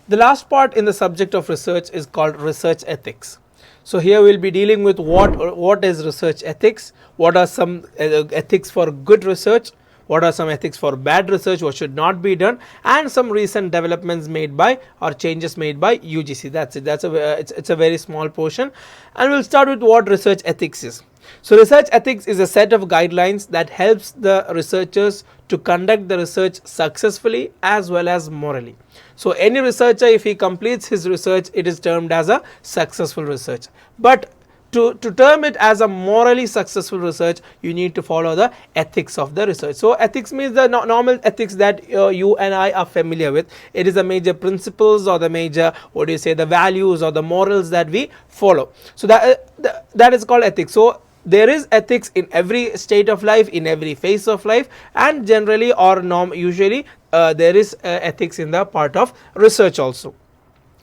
The last part in the subject of research is called research ethics. So here we will be dealing with what is research ethics, what are some ethics for good research, what are some ethics for bad research, what should not be done, and some recent developments made by or changes made by UGC. That's it. It's a very small portion, and we'll start with what research ethics is. So research ethics is a set of guidelines that helps the researchers to conduct the research successfully as well as morally. So any researcher, if he completes his research, it is termed as a successful research. But to term it as a morally successful research, you need to follow the ethics of the research. So ethics means the normal ethics that you and I are familiar with. It is the major principles or the major, the values or the morals that we follow. So that is called ethics. So there is ethics in every state of life, in every phase of life, and generally or usually there is ethics in the part of research also.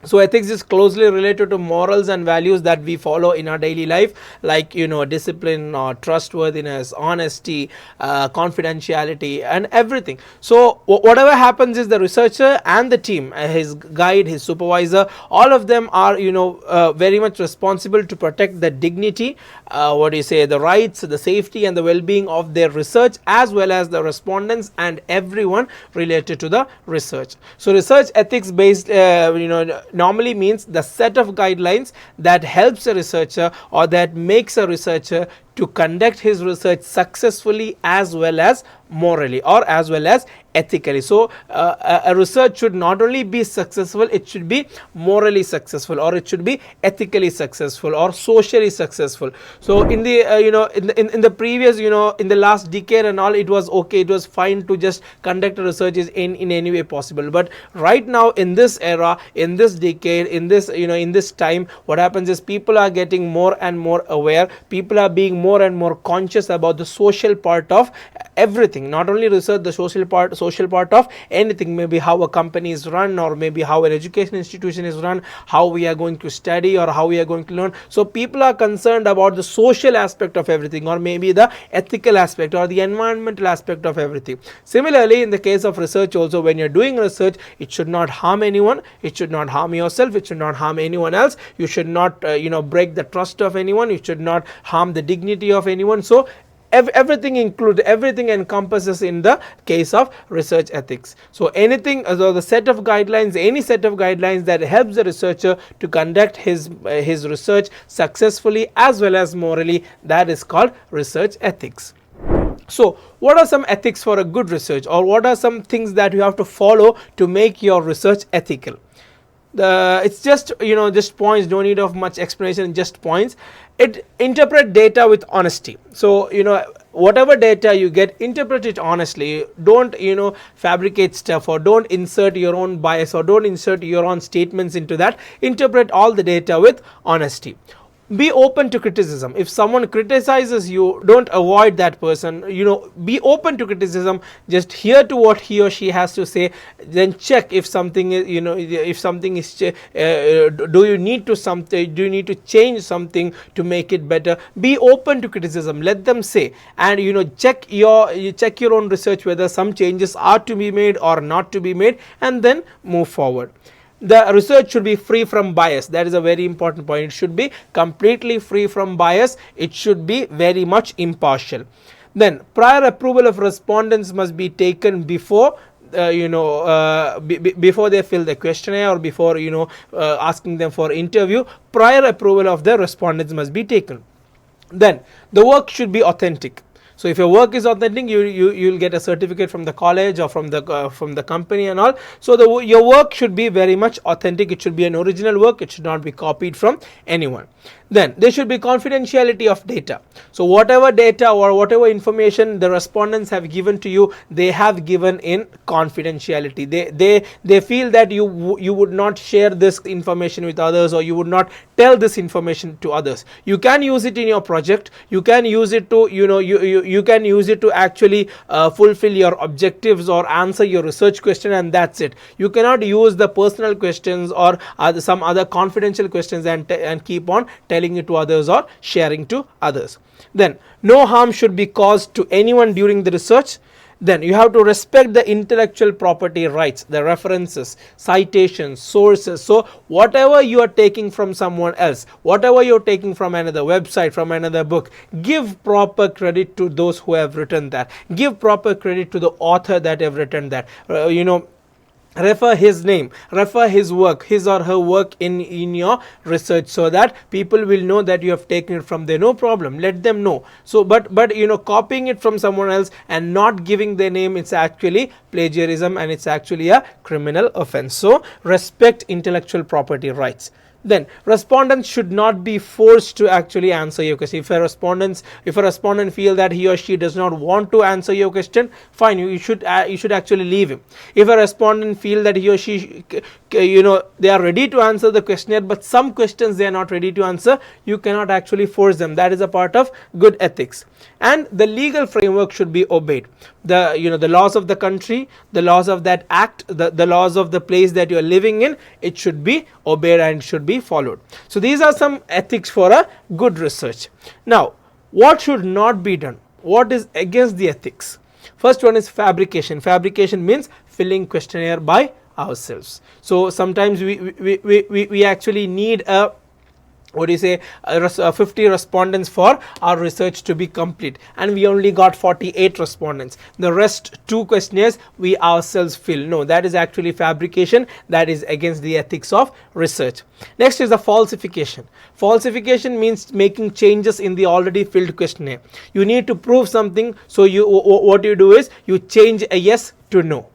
So ethics is closely related to morals and values that we follow in our daily life, like discipline or trustworthiness, honesty, confidentiality, and everything. So whatever happens is the researcher and the team, his guide, his supervisor, all of them are very much responsible to protect the dignity, the rights, the safety, and the well-being of their research, as well as the respondents and everyone related to the research. So research ethics based normally means the set of guidelines that helps a researcher or that makes a researcher to conduct his research successfully as well as morally or as well as ethically. So a research should not only be successful, it should be morally successful, or it should be ethically successful or socially successful. So in the in the previous in the last decade and all, it was okay, it was fine to just conduct research in any way possible. But right now, in this era, in this decade, in this in this time, what happens is people are getting more and more aware, people are being more and more conscious about the social part of everything, not only research, the social part of anything, maybe how a company is run, or maybe how an education institution is run, how we are going to study or how we are going to learn. So people are concerned about the social aspect of everything, or maybe the ethical aspect or the environmental aspect of everything. Similarly, in the case of research also, when you're doing research, it should not harm anyone, it should not harm yourself, it should not harm anyone else, you should not break the trust of anyone, you should not harm the dignity of anyone. So everything encompasses in the case of research ethics. So anything, the set of guidelines, any set of guidelines that helps the researcher to conduct his research successfully as well as morally, that is called research ethics. So what are some ethics for a good research, or what are some things that you have to follow to make your research ethical? It's just just points, no need of much explanation, just points. Interpret data with honesty. So whatever data you get, interpret it honestly. Don't fabricate stuff, or don't insert your own bias, or don't insert your own statements into that. Interpret all the data with honesty. Be open to criticism. If someone criticizes you, don't avoid that person. Be open to criticism. Just hear to what he or she has to say. Then check if something is, if something is. Do you need to change something to make it better? Be open to criticism. Let them say, and check your own research whether some changes are to be made or not to be made, and then move forward. The research should be free from bias. That is a very important point. It should be completely free from bias. It should be very much impartial. Then prior approval of respondents must be taken before before they fill the questionnaire, or before asking them for interview. Prior approval of the respondents must be taken. Then the work should be authentic. So if your work is authentic, you'll get a certificate from the college or from the company and all. So your work should be very much authentic. It should be an original work. It should not be copied from anyone. Then there should be confidentiality of data. So whatever data or whatever information the respondents have given to you, they have given in confidentiality. They feel that you would not share this information with others, or you would not tell this information to others. You can use it in your project. You can use it to you can use it to actually fulfill your objectives or answer your research question, and that's it. You cannot use the personal questions or some other confidential questions and keep on telling it to others or sharing to others. Then no harm should be caused to anyone during the research. Then you have to respect the intellectual property rights, the references, citations, sources. So whatever you are taking from someone else, whatever you are taking from another website, from another book, give proper credit to those who have written that. Give proper credit to the author that have written that. Refer his name, refer his work, his or her work in your research, so that people will know that you have taken it from there. No problem, let them know. So but copying it from someone else and not giving their name, it's actually plagiarism and it's actually a criminal offense. So respect intellectual property rights. Then respondents should not be forced to actually answer your question. If a respondent feel that he or she does not want to answer your question, fine, you should actually leave him. If a respondent feel that he or she they are ready to answer the questionnaire, but some questions they are not ready to answer, you cannot actually force them. That is a part of good ethics. And the legal framework should be obeyed. The laws of the country, the laws of that act, the laws of the place that you are living in, it should be obeyed and should be followed. So these are some ethics for a good research. Now, what should not be done? What is against the ethics? First one is fabrication. Fabrication means filling questionnaire by ourselves. So sometimes we actually need a 50 respondents for our research to be complete, and we only got 48 respondents. The rest 2 questionnaires we ourselves fill. No, that is actually fabrication. That is against the ethics of research. Next is the falsification. Falsification means making changes in the already filled questionnaire. You need to prove something, so what you do is you change a yes to no.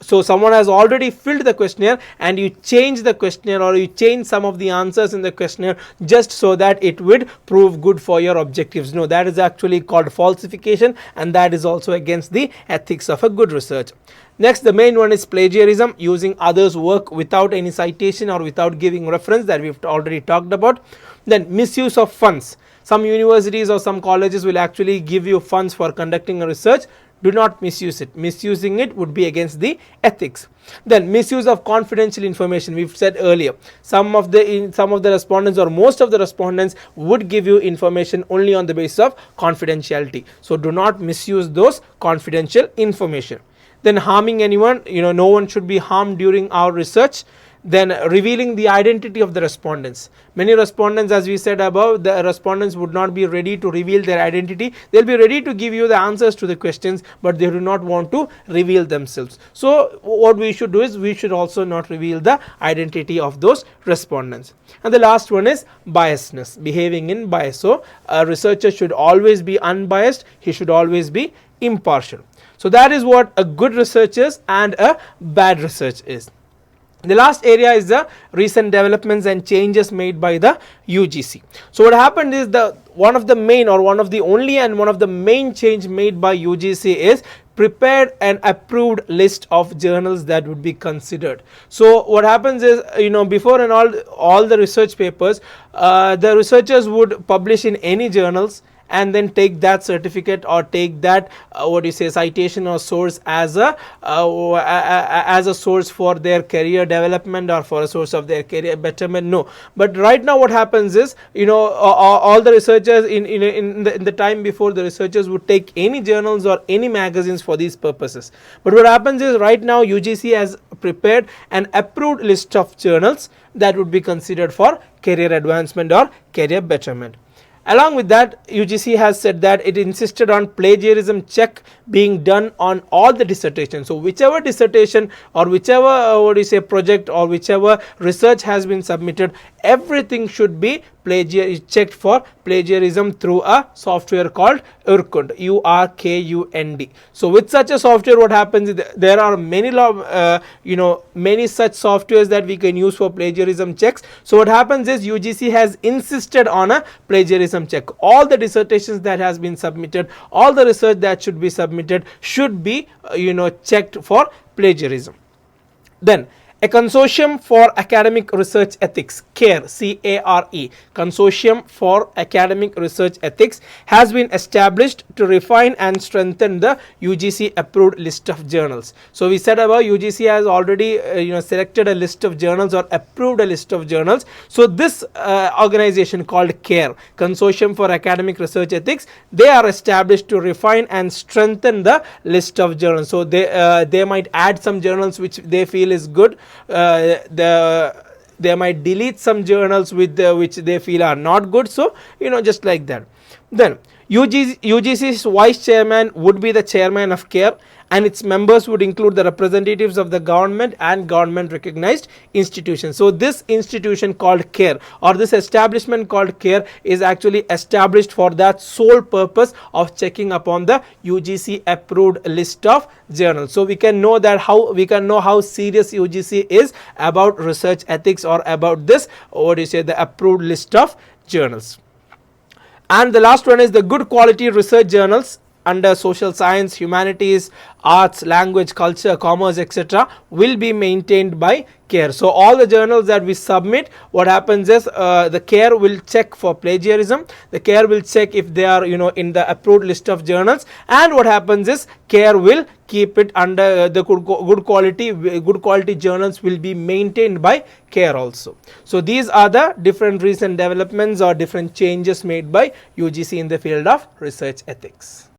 So someone has already filled the questionnaire and you change the questionnaire, or you change some of the answers in the questionnaire just so that it would prove good for your objectives. No, that is actually called falsification, and that is also against the ethics of a good research. Next, the main one is plagiarism, using others' work without any citation or without giving reference, that we've already talked about. Then misuse of funds. Some universities or some colleges will actually give you funds for conducting a research. Do not misuse it. Misusing it would be against the ethics. Then misuse of confidential information. We've said earlier, some of the respondents or most of the respondents would give you information only on the basis of confidentiality. So do not misuse those confidential information. Then harming anyone. No one should be harmed during our research. Then revealing the identity of the respondents. Many respondents, as we said above, the respondents would not be ready to reveal their identity. They'll be ready to give you the answers to the questions, but they do not want to reveal themselves. So what we should do is we should also not reveal the identity of those respondents. And the last one is biasness, behaving in bias. So a researcher should always be unbiased. He should always be impartial. So that is what a good research is and a bad research is. The last area is the recent developments and changes made by the UGC. So what happened is one of the main change made by UGC is prepared an approved list of journals that would be considered. So what happens is, before and all the research papers, the researchers would publish in any journals and then take that certificate or take that citation or source as a source for their career development or for a source of their career betterment. No, but right now what happens is, all the researchers in the time before, the researchers would take any journals or any magazines for these purposes. But what happens is, right now UGC has prepared an approved list of journals that would be considered for career advancement or career betterment. Along with that, UGC has said that it insisted on plagiarism check being done on all the dissertations. So whichever dissertation or whichever project or whichever research has been submitted, everything should be checked for plagiarism through a software called Urkund, URKUND. So with such a software, what happens is there are many such softwares that we can use for plagiarism checks. So what happens is UGC has insisted on a plagiarism check. All the dissertations that has been submitted, all the research that should be submitted should be checked for plagiarism. Then A consortium for academic research ethics, CARE, C-A-R-E, Consortium for Academic Research Ethics, has been established to refine and strengthen the UGC approved list of journals. So we said above, UGC has already selected a list of journals or approved a list of journals. So this organization called CARE, Consortium for Academic Research Ethics, they are established to refine and strengthen the list of journals. So they might add some journals which they feel is good. They might delete some journals with which they feel are not good. So just like that. Then UGC's vice chairman would be the chairman of CARE, and its members would include the representatives of the government and government recognized institutions. So this institution called CARE, or this establishment called CARE, is actually established for that sole purpose of checking upon the UGC approved list of journals. So we can know how serious UGC is about research ethics, or about this, the approved list of journals. And the last one is the good quality research journals under social science, humanities, arts, language, culture, commerce, etc. will be maintained by CARE. So all the journals that we submit, what happens is the CARE will check for plagiarism. The CARE will check if they are in the approved list of journals, and what happens is CARE will keep it under the good quality journals will be maintained by CARE also. So these are the different recent developments or different changes made by UGC in the field of research ethics.